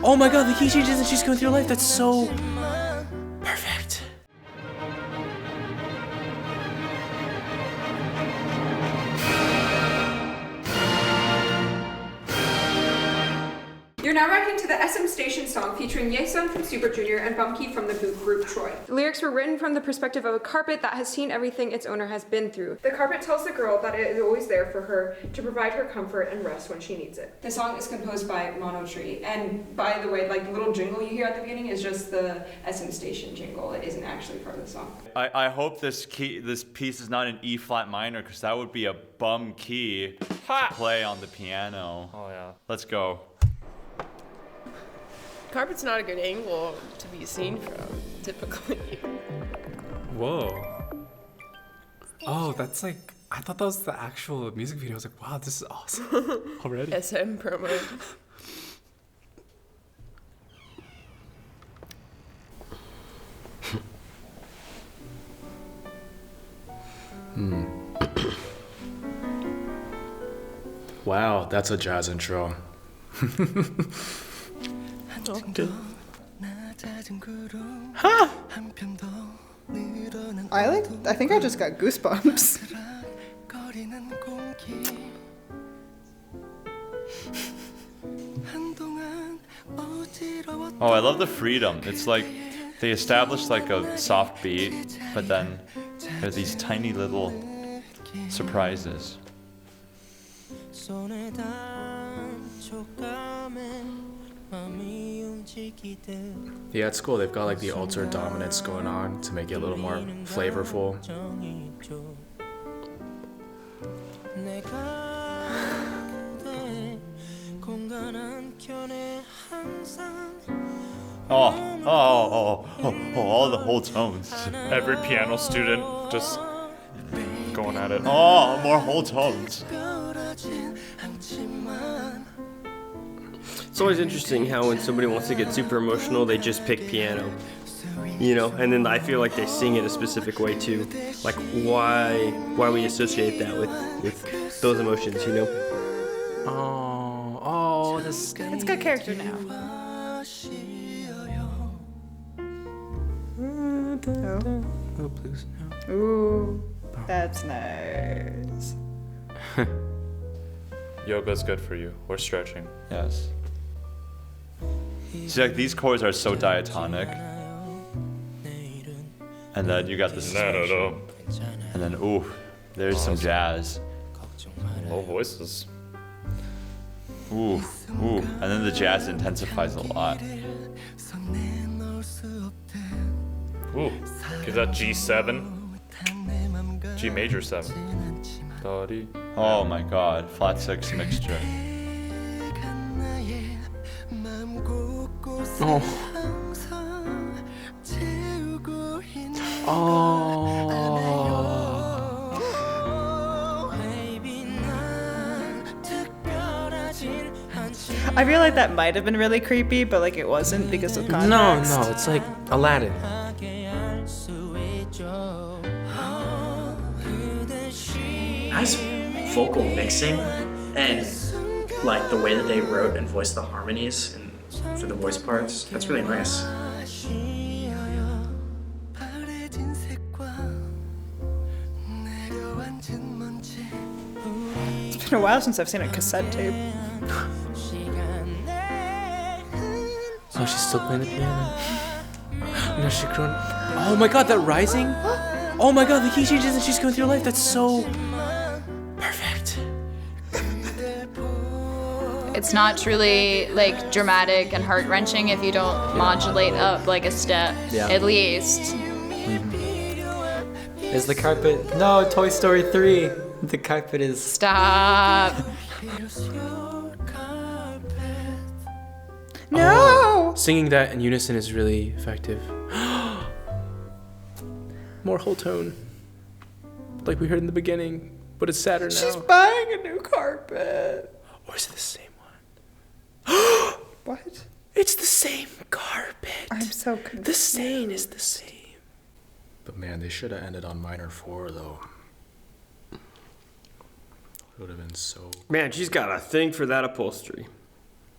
Oh my god, the key changes and she's going through life. That's so perfect. You're now reacting to the SM Station song featuring Yesung from Super Junior and Bumkey from the boot group Troy. The lyrics were written from the perspective of a carpet that has seen everything its owner has been through. The carpet tells the girl that it is always there for her to provide her comfort and rest when she needs it. The song is composed by Mono Tree, and by the way, like the little jingle you hear at the beginning is just the SM Station jingle. It isn't actually part of the song. I hope this piece is not an E flat minor, because that would be a bum key to play on the piano. Oh yeah. Let's go. Carpet's not a good angle to be seen from, typically. Whoa. Oh, that's like, I thought that was the actual music video. I was like, wow, this is awesome already. SM promo. Wow, that's a jazz intro. Huh? I think I just got goosebumps. Oh, I love the freedom. It's like they established like a soft beat, but then there are these tiny little surprises. Yeah, at school they've got like the alter dominance going on to make it a little more flavorful. All the whole tones. Every piano student just going at it. Oh, more whole tones. It's always interesting how when somebody wants to get super emotional, they just pick piano, you know, and then I feel like they sing it a specific way too. Like why we associate that with those emotions, you know? Oh, this. It's got character now. Oh, please. Ooh, that's nice. Yoga's good for you. Or stretching. Yes. See, like these chords are so diatonic. And then you got this. No. And then, ooh, there's some jazz. Low voices. Ooh. And then the jazz intensifies a lot. Ooh, give that G7. G major 7. Daddy. Oh my god, flat 6 mixture. I feel like that might have been really creepy, but like it wasn't because of context. No, it's like Aladdin. Nice vocal mixing and like the way that they wrote and voiced the harmonies and for the voice parts. That's really nice. It's been a while since I've seen a cassette tape. Oh, she's still playing the piano. No, she's grown. Oh my god, that rising? Oh my god, the key changes and she's going through life. That's so perfect. It's not truly like dramatic and heart-wrenching if you don't modulate up like a step, at least. Is the carpet? No, Toy Story 3. The carpet is. Stop. No! Singing that in unison is really effective. More whole tone. Like we heard in the beginning, but it's sadder now. She's buying a new carpet. Or is it the same one? What? It's the same carpet. I'm so confused. The stain is the same. But man, they should have ended on minor 4 though. It would have been so. Man, she's got a thing for that upholstery.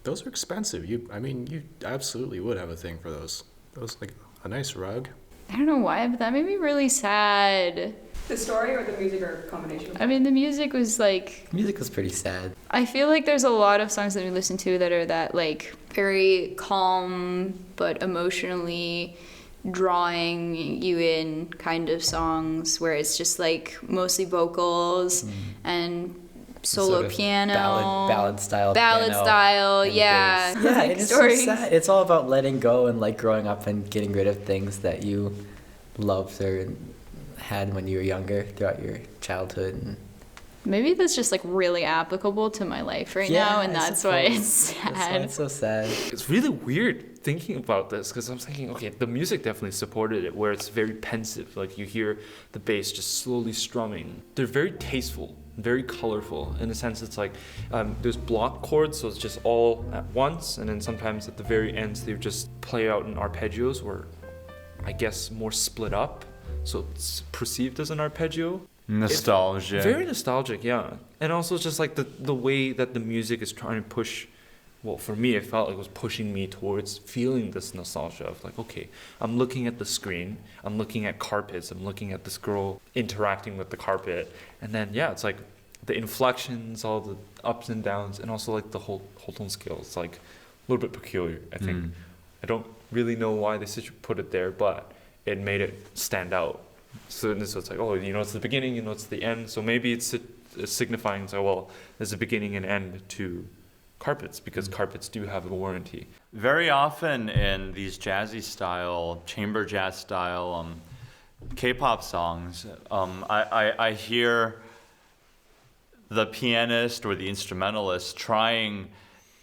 Those are expensive. You absolutely would have a thing for those. Those like a nice rug. I don't know why, but that made me really sad. The story or the music or a combination? I mean, the music was like... Music was pretty sad. I feel like there's a lot of songs that we listen to that are that like very calm but emotionally drawing you in kind of songs where it's just like mostly vocals and solo Sort of piano. Ballad style. Ballad piano style, and yeah. bass. Yeah, Like it's so stories. sad. It's all about letting go and like growing up and getting rid of things that you loved or had when you were younger throughout your childhood. And Maybe that's just like really applicable to my life right Yeah, now, and I that's why it's suppose. sad. That's why it's so sad. It's really weird thinking about this because I'm thinking, okay, the music definitely supported it, where it's very pensive. Like you hear the bass just slowly strumming. They're very tasteful, very colorful. In a sense, it's like there's block chords, so it's just all at once, and then sometimes at the very ends they just play out in arpeggios, or I guess more split up, so it's perceived as an arpeggio. Nostalgia. It's very nostalgic, yeah. And also just like the way that the music is trying to push, well, for me, it felt like it was pushing me towards feeling this nostalgia of like, okay, I'm looking at the screen, I'm looking at carpets, I'm looking at this girl interacting with the carpet. And then, yeah, it's like the inflections, all the ups and downs, and also like the whole tone scale. It's like a little bit peculiar, I think. I don't really know why they put it there, but it made it stand out. So it's like, oh, you know, it's the beginning, you know, it's the end. So maybe it's signifying, so, well, there's a beginning and end to carpets, because carpets do have a warranty. Very often in these jazzy style, chamber jazz style, K-pop songs, I hear the pianist or the instrumentalist trying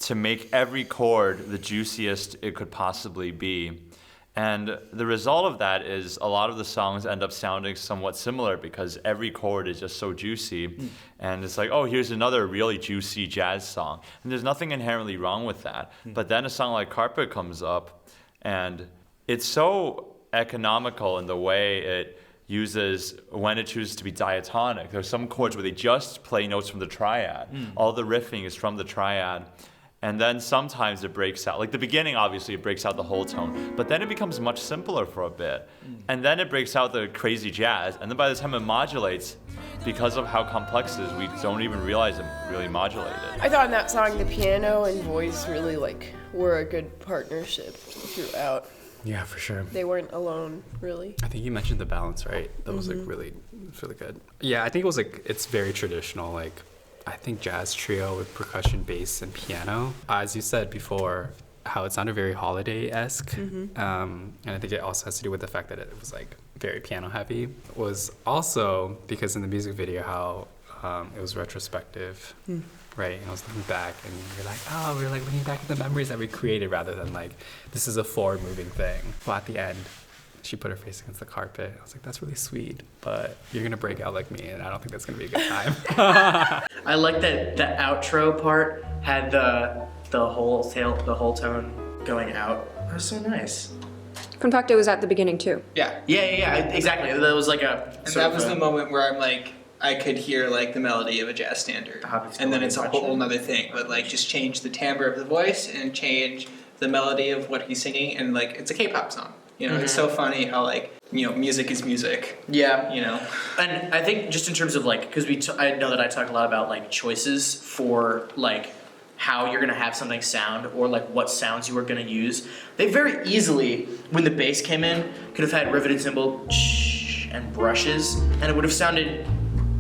to make every chord the juiciest it could possibly be. And the result of that is a lot of the songs end up sounding somewhat similar because every chord is just so juicy. And it's like, oh, here's another really juicy jazz song. And there's nothing inherently wrong with that. But then a song like Carpet comes up, and it's so economical in the way it uses when it chooses to be diatonic. There's some chords where they just play notes from the triad. All the riffing is from the triad. And then sometimes it breaks out. Like the beginning, obviously, it breaks out the whole tone. But then it becomes much simpler for a bit. And then it breaks out the crazy jazz. And then by the time it modulates, because of how complex it is, we don't even realize it really modulated. I thought in that song the piano and voice really were a good partnership throughout. Yeah, for sure. They weren't alone, really. I think you mentioned the balance, right? That was really good. Yeah, I think it was it's very traditional, I think jazz trio with percussion, bass, and piano. As you said before, how it sounded very holiday-esque. And I think it also has to do with the fact that it was very piano heavy. It was also because in the music video how it was retrospective, right? And I was looking back and we're looking back at the memories that we created rather than this is a forward moving thing. Well, at the end, she put her face against the carpet. I was like, that's really sweet, but you're gonna break out like me, and I don't think that's gonna be a good time. I like that the outro part had the whole tone going out. That was so nice. Fun fact, it was at the beginning too. Yeah, exactly. That was that was the moment where I could hear the melody of a jazz standard, and then it's a whole nother thing. But just change the timbre of the voice and change the melody of what he's singing, and it's a K-pop song. It's so funny how music is music. Yeah. And I think just in terms of because I know that I talk a lot about choices for how you're gonna have something sound or what sounds you are gonna use. They very easily, when the bass came in, could have had riveted cymbal and brushes, and it would have sounded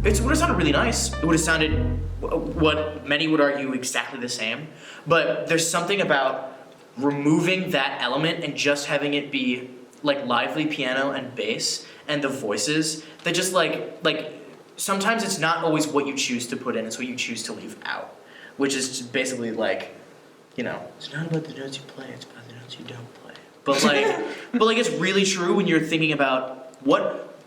really nice. It would have sounded what many would argue exactly the same. But there's something about removing that element and just having it be lively piano and bass and the voices that just sometimes it's not always what you choose to put in, it's what you choose to leave out, which is just basically it's not about the notes you play, it's about the notes you don't play. But it's really true when you're thinking about what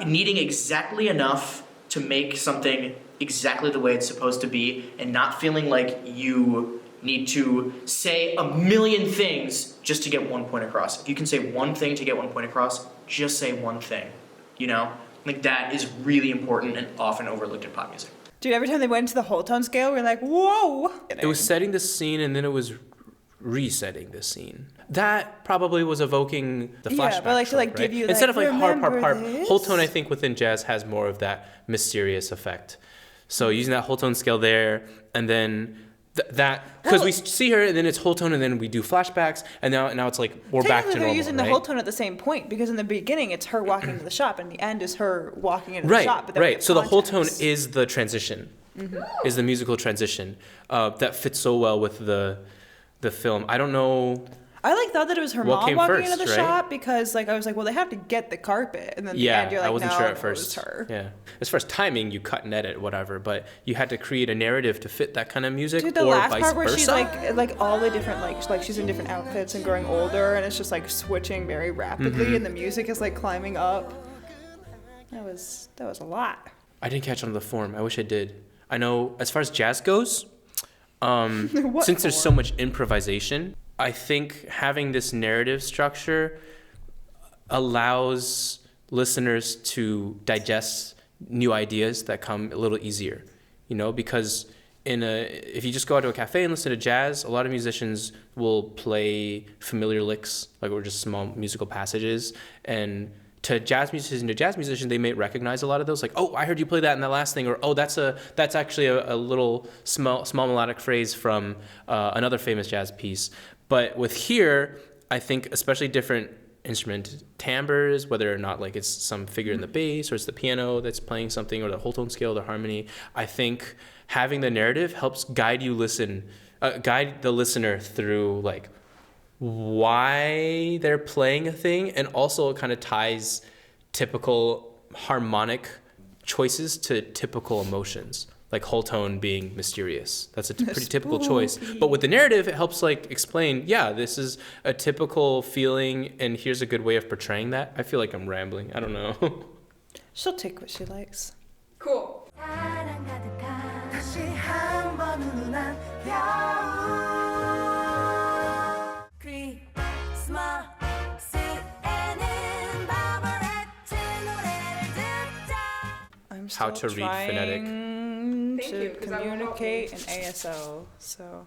needing exactly enough to make something exactly the way it's supposed to be and not feeling like you need to say a million things just to get one point across. If you can say one thing to get one point across, just say one thing, that is really important and often overlooked in pop music. Dude, every time they went into the whole tone scale, we were like, whoa! It was setting the scene and then it was resetting the scene. That probably was evoking the flashback. Yeah, but like trope, to like give right? you instead like, of like harp. this? Whole tone I think within jazz has more of that mysterious effect. So using that whole tone scale there, and then that because we see her and then it's whole tone and then we do flashbacks and now it's like we're back to normal. They're using the right? whole tone at the same point because in the beginning it's her walking into the shop and the end is her walking into right, the shop. But then right. So the whole tone context. is the transition, is the musical transition that fits so well with the film. I don't know. I like thought that it was her What mom came walking first, into the right? shop because like I was like, well, they have to get the carpet, and then at the end you're like, I wasn't no, sure at it first. was her. Yeah, as far as timing, you cut and edit, whatever, but you had to create a narrative to fit that kind of music, Dude, the or last vice part where versa. she's like all the different like she's in different outfits and growing older, and it's just like switching very rapidly, and the music is like climbing up. That was a lot. I didn't catch on the form. I wish I did. I know as far as jazz goes, since there's so much improvisation, I think having this narrative structure allows listeners to digest new ideas that come a little easier, because if you just go out to a cafe and listen to jazz, a lot of musicians will play familiar licks, like or just small musical passages, and to jazz musicians, they may recognize a lot of those, like, oh, I heard you play that in that last thing, or oh, that's actually a little small melodic phrase from another famous jazz piece. But with here, I think especially different instrument timbres, whether or not like it's some figure in the bass or it's the piano that's playing something or the whole tone scale, the harmony, I think having the narrative helps guide the listener through like why they're playing a thing, and also it kind of ties typical harmonic choices to typical emotions, like whole tone being mysterious. That's a pretty typical choice. But with the narrative, it helps like explain, yeah, this is a typical feeling and here's a good way of portraying that. I feel like I'm rambling. I don't know. She'll take what she likes. Cool. I'm How still to read phonetic. trying Thank you, to 'cause that will help communicate in ASL, so